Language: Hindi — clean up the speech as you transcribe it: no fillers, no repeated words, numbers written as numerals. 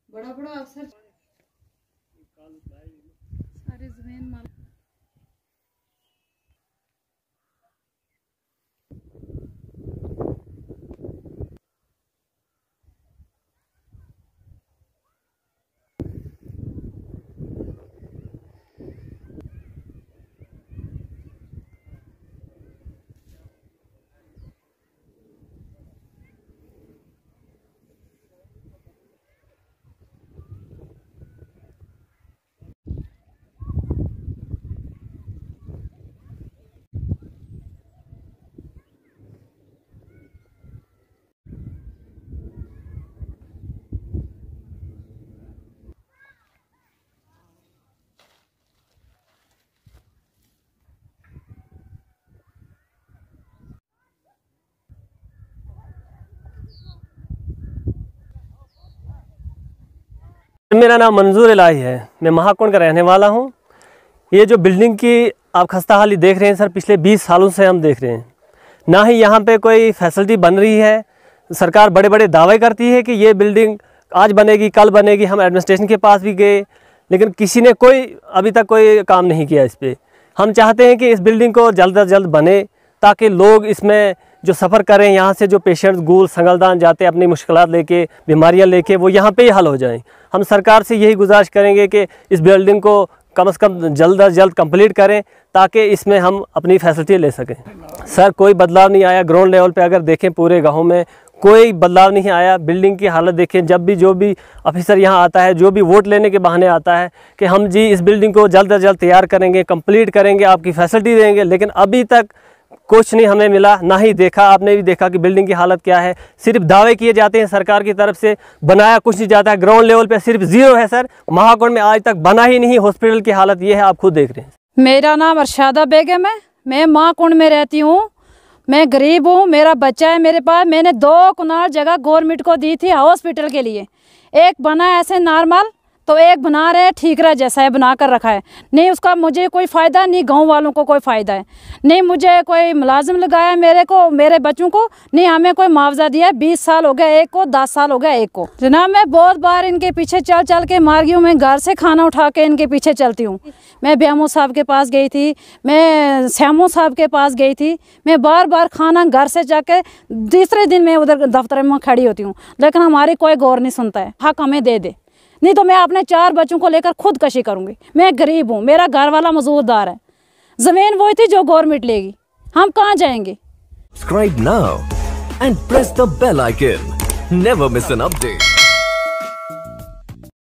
बड़ा बड़ा अफसर सारी जमीन माल मेरा नाम मंजूर इलाही है। मैं महाकुंड का रहने वाला हूँ। ये जो बिल्डिंग की आप खस्ता हाली देख रहे हैं सर, पिछले 20 सालों से हम देख रहे हैं। ना ही यहाँ पे कोई फैसिलिटी बन रही है। सरकार बड़े बड़े दावे करती है कि ये बिल्डिंग आज बनेगी, कल बनेगी। हम एडमिनिस्ट्रेशन के पास भी गए, लेकिन किसी ने अभी तक कोई काम नहीं किया इस पर। हम चाहते हैं कि इस बिल्डिंग को जल्द अज जल्द बने, ताकि लोग इसमें जो सफ़र करें, यहाँ से जो पेशेंट्स गूल संगलदान जाते हैं अपनी मुश्किलात लेके, बीमारियाँ लेके, वो यहाँ पे ही हल हो जाएं। हम सरकार से यही गुजारिश करेंगे कि इस बिल्डिंग को कम से कम जल्द अज जल्द कंप्लीट करें, ताकि इसमें हम अपनी फैसिलिटी ले सकें। सर कोई बदलाव नहीं आया ग्राउंड लेवल पे। अगर देखें पूरे गाँव में कोई बदलाव नहीं आया। बिल्डिंग की हालत देखें, जब भी जो भी ऑफिसर यहाँ आता है, जो भी वोट लेने के बहाने आता है कि हम जी इस बिल्डिंग को जल्द अज जल्द तैयार करेंगे, कंप्लीट करेंगे, आपकी फैसिलिटी देंगे, लेकिन अभी तक कुछ नहीं हमें मिला, ना ही देखा। आपने भी देखा कि बिल्डिंग की हालत क्या है। सिर्फ दावे किए जाते हैं सरकार की तरफ से, बनाया कुछ नहीं जाता है। ग्राउंड लेवल पे सिर्फ जीरो है सर। महाकुंड में आज तक बना ही नहीं। हॉस्पिटल की हालत ये है, आप खुद देख रहे हैं। मेरा नाम अरशादा बेगम है। मैं महाकुंड में रहती हूँ। मैं गरीब हूँ, मेरा बच्चा है मेरे पास। मैंने 2 कनाल जगह गवर्नमेंट को दी थी हॉस्पिटल के लिए। एक बना ऐसे नॉर्मल, तो एक बना रहे ठीकरा जैसा है, बना कर रखा है। नहीं उसका मुझे कोई फ़ायदा, नहीं गांव वालों को कोई फ़ायदा है। नहीं मुझे कोई मुलाजिम लगाया मेरे को, मेरे बच्चों को, नहीं हमें कोई मुआवजा दिया। 20 साल हो गए एक को, 10 साल हो गए एक को। जनाब मैं बहुत बार इनके पीछे चल चल के मार गई हूँ। मैं घर से खाना उठा के इनके पीछे चलती हूँ। मैं ब्यामो साहब के पास गई थी, मैं श्यामो साहब के पास गई थी। मैं बार बार खाना घर से जाके तीसरे दिन मैं उधर दफ्तर में खड़ी होती हूँ, लेकिन हमारी कोई गौर नहीं सुनता है। हक हमें दे दे, नहीं तो मैं अपने 4 बच्चों को लेकर खुदकशी करूंगी। मैं गरीब हूँ, मेरा घर वाला मजदूरदार है। जमीन वही थी जो गवर्नमेंट लेगी, हम कहाँ जाएंगे। Subscribe now and press the bell icon. Never miss an update.